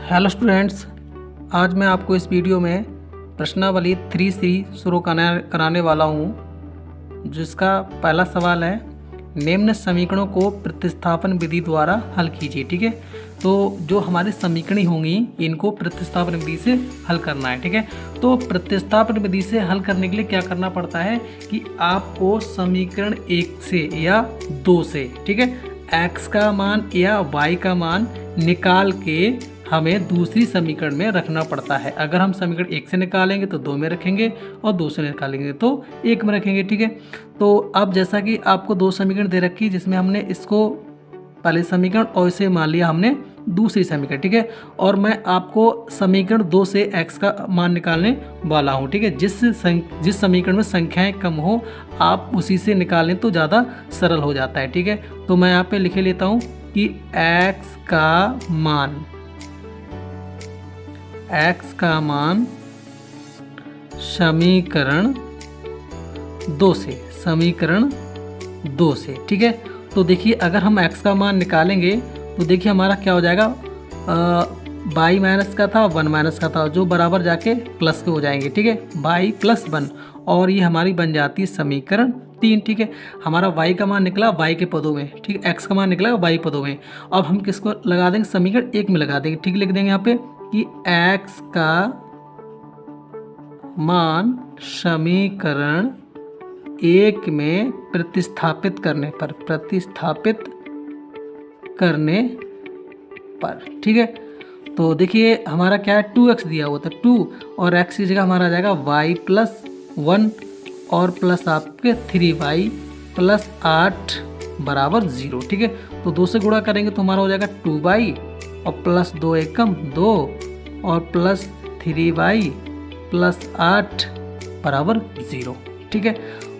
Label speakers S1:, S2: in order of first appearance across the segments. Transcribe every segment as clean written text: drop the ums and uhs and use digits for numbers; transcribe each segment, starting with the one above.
S1: Hello students, आज मैं आपको इस वीडियो में प्रश्नावली 3C शुरू कराने वाला हूँ, जिसका पहला सवाल है निम्न समीकरणों को प्रतिस्थापन विधि द्वारा हल कीजिए। ठीक है, तो जो हमारी समीकरण होंगी इनको प्रतिस्थापन विधि से हल करना है। ठीक है, तो प्रतिस्थापन विधि से हल करने के लिए क्या करना पड़ता है कि आपको समीकरण 1 से या 2 से, ठीक है, x का मान या y का मान निकाल के हमें दूसरी समीकरण में रखना पड़ता है। अगर हम समीकरण 1 से निकालेंगे तो 2 में रखेंगे और 2 से निकालेंगे तो 1 में रखेंगे। ठीक है, तो अब जैसा कि आपको 2 समीकरण दे रखी, जिसमें हमने इसको पहले समीकरण और इसे मान लिया हमने दूसरी समीकरण। ठीक है, और मैं आपको समीकरण 2 से x का मान निकालने वाला हूँ। ठीक है, जिस समीकरण में संख्याएं कम हो आप उसी से निकालें तो ज़्यादा सरल हो जाता है। ठीक है, तो मैं यहाँ पे लिखे लेता हूँ कि x का मान समीकरण 2 से, ठीक है। तो देखिए अगर हम x का मान निकालेंगे तो देखिए हमारा क्या हो जाएगा, y माइनस का था 1 माइनस का था, जो बराबर जाके प्लस के हो जाएंगे। ठीक है, y प्लस 1, और ये हमारी बन जाती है समीकरण 3। ठीक है, हमारा y का मान निकला y के पदों में, ठीक है, x का मान निकला y पदों में। अब हम किसको लगा देंगे, समीकरण 1 में लगा देंगे। ठीक, लिख देंगे यहाँ पे कि x का मान समीकरण 1 में प्रतिस्थापित करने पर, ठीक है। तो देखिए हमारा क्या है, 2x दिया हुआ था, 2 और x की जगह हमारा आ जाएगा y प्लस 1 और प्लस आपके 3y प्लस 8 बराबर 0। ठीक है, तो 2 से गुणा करेंगे तो हमारा हो जाएगा 2y और प्लस 2 एकम 2 और प्लस 3y प्लस 8 बराबर 0। ठीक है,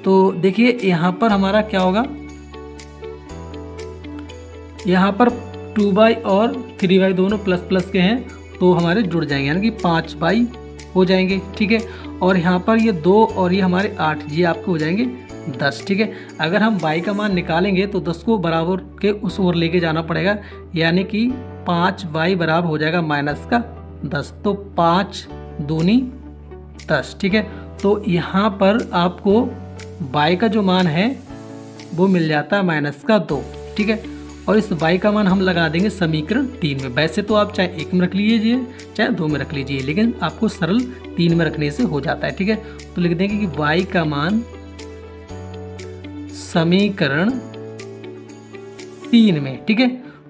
S1: तो देखिए यहाँ पर हमारा क्या होगा, यहाँ पर 2y और 3y दोनों प्लस प्लस के हैं तो हमारे जुड़ जाएंगे, यानी कि 5y हो जाएंगे। ठीक है, और यहाँ पर ये 2 और ये हमारे 8, ये आपके हो जाएंगे 10। ठीक है, अगर हम y का मान निकालेंगे तो 10 को बराबर के उस ओर लेके जाना पड़ेगा, यानी कि 5y बराबर हो जाएगा माइनस का 10, तो 5 दूनी 10। ठीक है, तो यहाँ पर आपको y का जो मान है वो मिल जाता है माइनस का 2। ठीक है, और इस y का मान हम लगा देंगे समीकरण 3 में। वैसे तो आप चाहे 1 में रख लीजिए चाहे 2 में रख लीजिए, लेकिन आपको सरल 3 में रखने से हो जाता है। ठीक है, तो लिख देंगे कि y का मान समीकरण 3 में। ठीक है,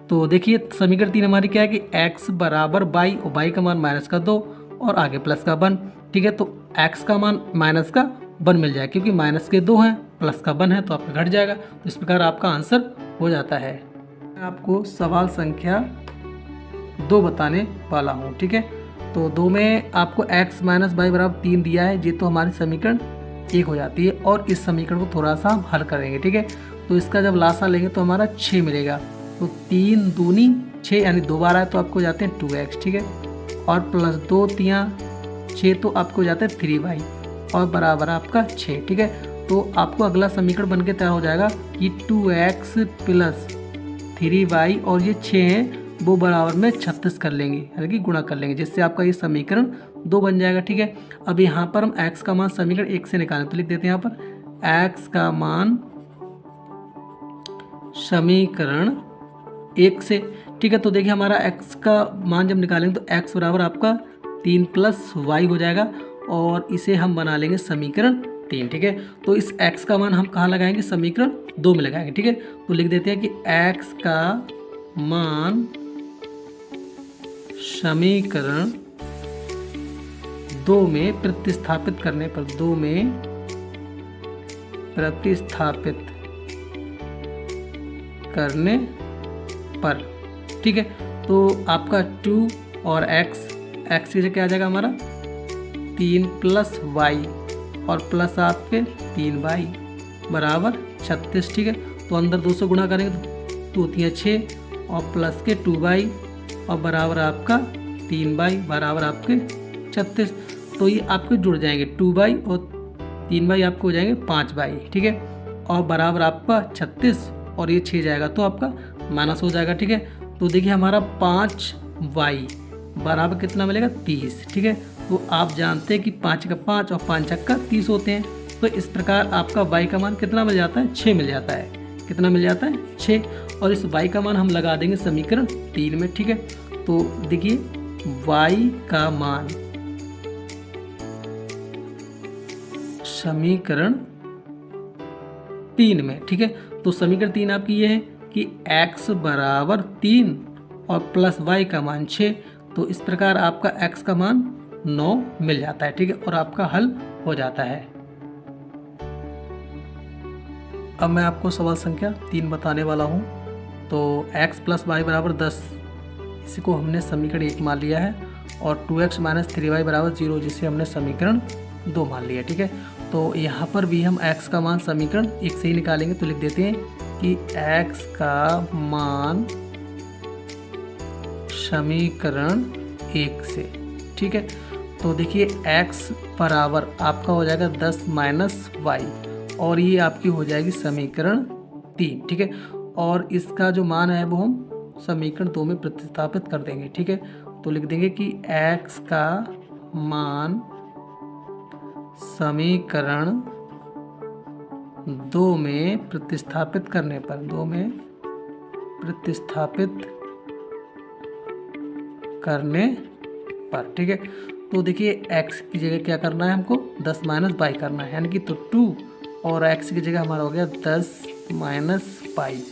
S1: तो देखिए समीकरण 3 हमारी क्या है कि x बराबर y और y का मान माइनस का 2 और आगे प्लस का 1। ठीक है, तो x का मान माइनस का 1 मिल जाएगा, क्योंकि माइनस के 2 हैं प्लस का 1 है तो आपका घट जाएगा। तो इस प्रकार आपका आंसर हो जाता है। मैं आपको सवाल संख्या 2 बताने वाला हूँ। ठीक है, तो 2 में आपको x माइनस y बराबर 3 दिया है, ये तो हमारी समीकरण 1 हो जाती है। और इस समीकरण को थोड़ा सा हम हल करेंगे। ठीक है, तो इसका जब लासा लेंगे तो हमारा 6 मिलेगा, तो 3 दूनी 6 यानी 2 बार आए तो आपको हो जाते हैं 2x। ठीक है, और प्लस 2 तियाँ 6 तो आपको हो जाता है 3y और बराबर आपका 6। ठीक है, तो आपको अगला समीकरण बनके तैयार हो जाएगा कि 2x प्लस 3y और ये 6 हैं वो बराबर में 36 कर लेंगे, यानी कि गुणा कर लेंगे, जिससे आपका ये समीकरण 2 बन जाएगा। ठीक है, अब यहाँ पर हम x का मान समीकरण 1 से निकालें तो लिख देते हैं यहाँ पर x का मान समीकरण 1 से। ठीक है, तो देखिए हमारा x का मान जब निकालेंगे तो x बराबर आपका 3 प्लस y हो जाएगा और इसे हम बना लेंगे समीकरण 3। ठीक है, तो इस x का मान हम कहाँ लगाएंगे, समीकरण 2 में लगाएंगे। ठीक है, तो लिख देते हैं कि x का मान समीकरण 2 में प्रतिस्थापित करने पर, 2 में प्रतिस्थापित करने पर। ठीक है, तो आपका 2 और x की जगह क्या आ जाएगा हमारा 3 प्लस y और प्लस आपके 3y बराबर 36। ठीक है, तो अंदर 2 से गुणा करेंगे तो 2 तियाँ 6 और प्लस के 2y और बराबर आपका 3y बराबर आपके 36। तो ये आपके जुड़ जाएंगे 2y और 3y आपको हो जाएंगे 5y। ठीक है, और बराबर आपका 36 और ये 6 जाएगा तो आपका माइनस हो जाएगा। ठीक है, तो देखिए हमारा 5y बराबर कितना मिलेगा 30। ठीक है, तो आप जानते हैं कि 5 का 5 और 5 का 30 होते हैं। तो इस प्रकार आपका y का मान कितना मिल जाता है, 6 मिल जाता है। कितना मिल जाता है, 6। और इस y का मान हम लगा देंगे समीकरण 3 में। ठीक है, तो देखिए y का मान समीकरण 3 में। ठीक है, तो समीकरण 3 आपकी ये है कि x बराबर 3 और प्लस y का मान 6। तो इस प्रकार आपका x का मान 9 मिल जाता है। ठीक है, और आपका हल हो जाता है। अब मैं आपको सवाल संख्या 3 बताने वाला हूँ। तो x प्लस वाई बराबर 10, इसी को हमने समीकरण 1 मान लिया है, और 2x माइनस 3y बराबर 0, जिसे हमने समीकरण 2 मान लिया। ठीक है, तो यहाँ पर भी हम x का मान समीकरण 1 से ही निकालेंगे। तो लिख देते हैं कि x का मान समीकरण 1 से। ठीक है, तो देखिए x बराबर आपका हो जाएगा 10 माइनस वाई, और ये आपकी हो जाएगी समीकरण 3। ठीक है, और इसका जो मान है वो हम समीकरण 2 में प्रतिस्थापित कर देंगे। ठीक है, तो लिख देंगे कि x का मान समीकरण 2 में प्रतिस्थापित करने पर, 2 में प्रतिस्थापित करने पर। ठीक है, तो देखिए x की जगह क्या करना है, हमको 10 माइनस बाई करना है, यानी कि तो 2, और x की जगह हमारा हो गया 10 माइनस बाई,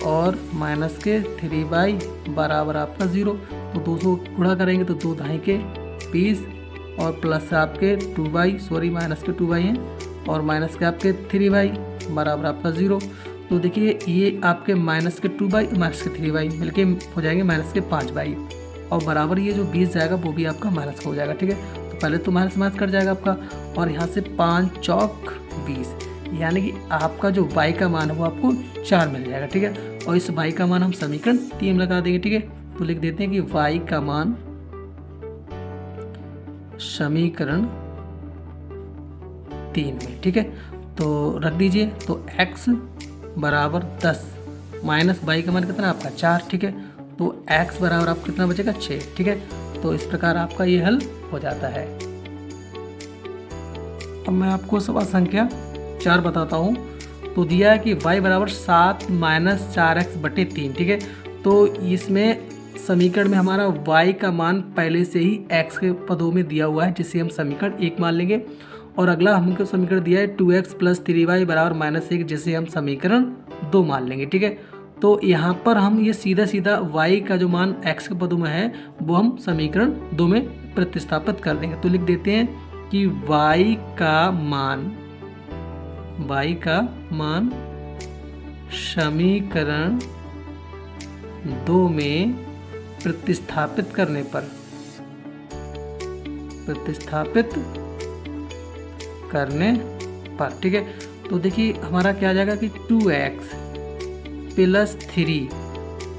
S1: और माइनस के 3 बराबर आपका 0। तो 200 गुणा करेंगे तो 2 ढाई के 20, और प्लस आपके 2 सॉरी माइनस के 2 हैं, और माइनस के आपके 3 बराबर आपका 0। तो देखिए ये आपके माइनस के 2 माइनस के 3 मिलके हो जाएंगे माइनस के 5, और बराबर ये जो 20 जाएगा वो भी आपका माइनस का हो जाएगा। ठीक है, तो पहले तो माइनस माइनस कट जाएगा आपका, और यहाँ से 5 चौक 20, यानी कि आपका जो y का मान है वो आपको 4 मिल जाएगा। ठीक है, और इस y का मान हम समीकरण 3 लगा देंगे। ठीक है, तो लिख देते हैं कि y का मान समीकरण 3 में। ठीक है, तो रख दीजिए, तो x बराबर 10 माइनस y का मान कितना आपका 4। ठीक है, तो x बराबर आपको कितना बचेगा 6। ठीक है, तो इस प्रकार आपका ये हल हो जाता है। अब मैं आपको सवाल संख्या 4 बताता हूँ। तो दिया है कि y बराबर 7 माइनस 4x बटे 3। ठीक है, तो इसमें समीकरण में हमारा y का मान पहले से ही x के पदों में दिया हुआ है, जिसे हम समीकरण 1 मान लेंगे, और अगला हमको समीकरण दिया है 2x प्लस 3y बराबर -1, जिसे हम समीकरण 2 मान लेंगे। ठीक है, तो यहाँ पर हम ये सीधा सीधा y का जो मान x के पदों में है वो हम समीकरण 2 में प्रतिस्थापित कर देंगे। तो लिख देते हैं कि y का मान समीकरण 2 में प्रतिस्थापित करने पर, ठीक है, तो देखिए हमारा क्या आ जाएगा कि 2x प्लस 3,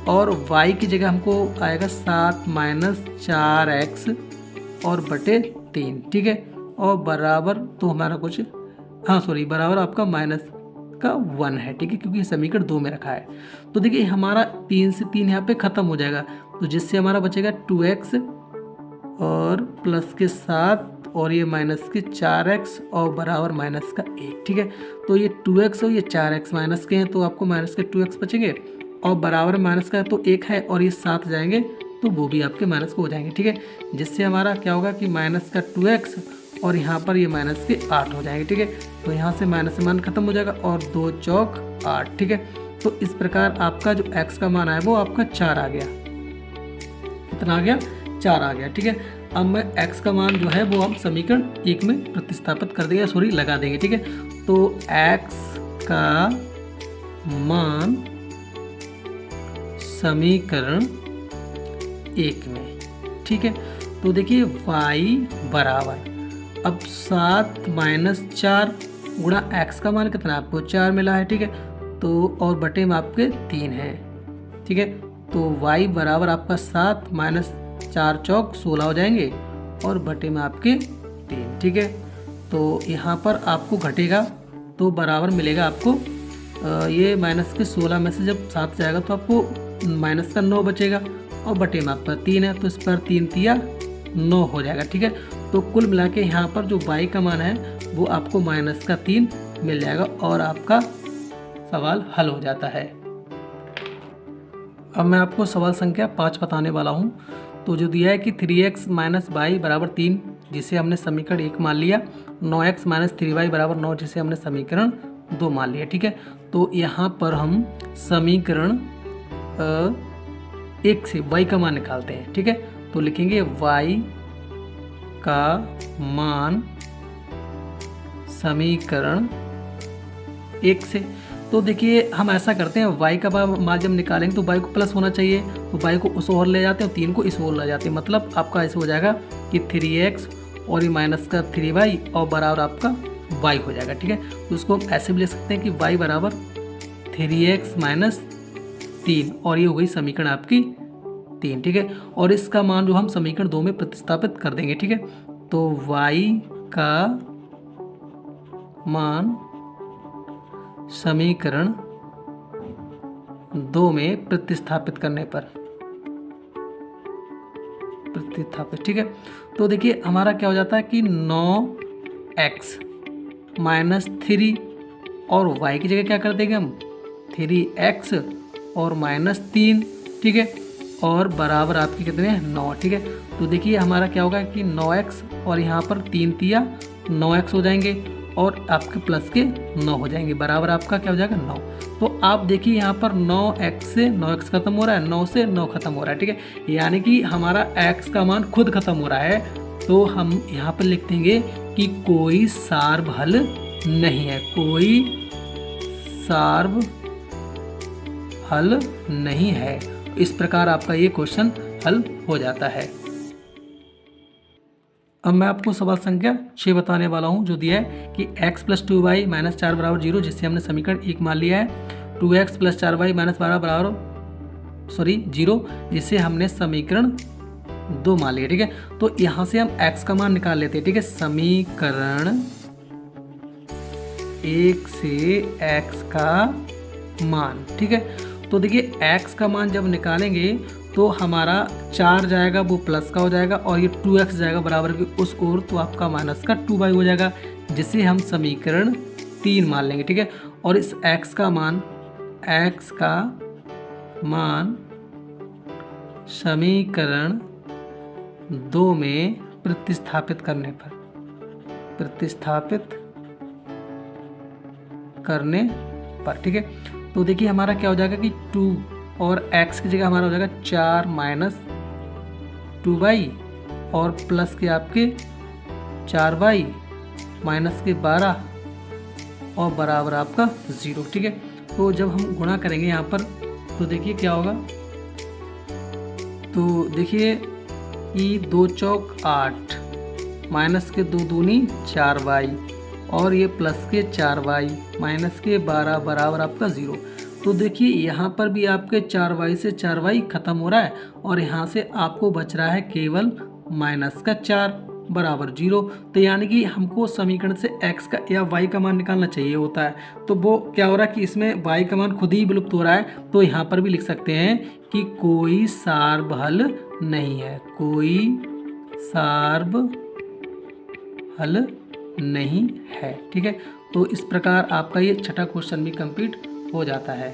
S1: और y की जगह हमको आएगा 7 माइनस 4x और बटे 3। ठीक है, और बराबर तो हमारा कुछ बराबर आपका माइनस का 1 है। ठीक है, क्योंकि समीकरण 2 में रखा है। तो देखिए हमारा 3 से 3 यहाँ पे ख़त्म हो जाएगा, तो जिससे हमारा बचेगा 2x और प्लस के 7 और ये माइनस के 4x और बराबर माइनस का 1। ठीक है, तो ये 2x और ये 4x माइनस के हैं, तो आपको माइनस के 2x बचेंगे, और बराबर माइनस का तो 1 है, और ये 7 जाएंगे तो वो भी आपके माइनस को हो जाएंगे। ठीक है, जिससे हमारा क्या होगा कि माइनस का 2x और यहाँ पर ये माइनस के 8 हो जाएंगे। ठीक है, तो यहाँ से माइनस से मान खत्म हो जाएगा, और 2 चौक 8। ठीक है, तो इस प्रकार आपका जो x का मान है वो आपका 4 आ गया। कितना आ गया, 4 आ गया। ठीक है, अब मैं x का मान जो है वो हम समीकरण 1 में प्रतिस्थापित कर देंगे, लगा देंगे। ठीक है, तो x का मान समीकरण 1 में। ठीक है, तो देखिए y बराबर अब 7 माइनस 4 गुणा x का मान कितना आपको 4 मिला है। ठीक है, तो और बटे में आपके 3 है। ठीक है, तो y बराबर आपका 7 माइनस 4 चौक 16 हो जाएंगे, और बटे में आपके 3। ठीक है, तो यहाँ पर आपको घटेगा तो बराबर मिलेगा आपको ये माइनस के 16 में से जब 7 जाएगा तो आपको माइनस का 9 बचेगा, और बटे में आपका 3 है, तो इस पर 3 तिया 9 हो जाएगा। ठीक है, तो कुल मिला के यहाँ पर जो y का मान है वो आपको -3 मिल जाएगा और आपका सवाल हल हो जाता है। अब मैं आपको सवाल संख्या 5 बताने वाला हूँ। तो जो दिया है कि 3x - y = 3 जिसे हमने समीकरण 1 मान लिया, 9x - 3y = 9 जिसे हमने समीकरण 2 मान लिया। ठीक है, तो यहाँ पर हम समीकरण 1 से y का मान निकालते हैं। ठीक है, तो लिखेंगे y का मान समीकरण 1 से। तो देखिए हम ऐसा करते हैं, y का मान जब निकालेंगे तो y को प्लस होना चाहिए, तो y को उस ओर ले जाते हैं और 3 को इस ओर ले जाते हैं। मतलब आपका ऐसे हो जाएगा कि 3x और ये -3y और बराबर आपका y हो जाएगा। ठीक है, तो उसको हम ऐसे भी ले सकते हैं कि y बराबर 3x - 3 और ये हो गई समीकरण आपकी 3। ठीक है, और इसका मान जो हम समीकरण 2 में प्रतिस्थापित कर देंगे। ठीक है, तो y का मान समीकरण 2 में प्रतिस्थापित करने पर ठीक है, तो देखिए हमारा क्या हो जाता है कि 9x - 3 और y की जगह क्या कर देंगे हम 3x और -3। ठीक है, और बराबर आपके कितने हैं 9। ठीक है, तो देखिए हमारा क्या होगा कि 9x और यहाँ पर 3 तिया 9x हो जाएंगे और आपके प्लस के 9 हो जाएंगे, बराबर आपका क्या हो जाएगा 9। तो आप देखिए यहाँ पर 9x से 9x खत्म हो रहा है, 9 से 9 खत्म हो रहा है। ठीक है, यानी कि हमारा x का मान खुद खत्म हो रहा है, तो हम यहाँ पर लिख देंगे कि कोई सार्वहल नहीं है, कोई सार्वहल नहीं है। इस प्रकार आपका ये क्वेश्चन हल हो जाता है। अब मैं आपको सवाल संख्या 6 बताने वाला हूँ, जो दिया है कि x + 2y - 4 = 0 जिससे हमने समीकरण 1 मान लिया है, 2x + 4y - 12 = 0 जिसे हमने समीकरण 2 मान लिया। ठीक है, तो यहाँ से हम x का मान निकाल लेते हैं। ठीक है, समीकरण 1 से x का मान। ठीक है, तो देखिए x का मान जब निकालेंगे तो हमारा 4 जाएगा वो प्लस का हो जाएगा और ये 2x जाएगा बराबर की उस ओर, तो आपका -2y हो जाएगा जिसे हम समीकरण 3 मान लेंगे। ठीक है, और इस x का मान समीकरण 2 में प्रतिस्थापित करने पर ठीक है, तो देखिए हमारा क्या हो जाएगा कि 2 और x की जगह हमारा हो जाएगा 4 - 2y और प्लस के आपके 4y माइनस के 12 और बराबर आपका 0। ठीक है, तो जब हम गुणा करेंगे यहाँ पर तो देखिए क्या होगा, तो देखिए कि 2 चौक 8 माइनस के 2 दूनी 4y और ये प्लस के 4y माइनस के 12 बराबर आपका 0। तो देखिए यहाँ पर भी आपके 4y से 4y खत्म हो रहा है और यहाँ से आपको बच रहा है केवल -4 बराबर 0। तो यानी कि हमको समीकरण से x का या y का मान निकालना चाहिए होता है, तो वो क्या हो रहा है कि इसमें y का मान खुद ही विलुप्त हो रहा है। तो यहाँ पर भी लिख सकते हैं कि कोई सार्वहल नहीं है, कोई सार्वहल नहीं है। ठीक है, तो इस प्रकार आपका ये छठा क्वेश्चन भी कंप्लीट हो जाता है।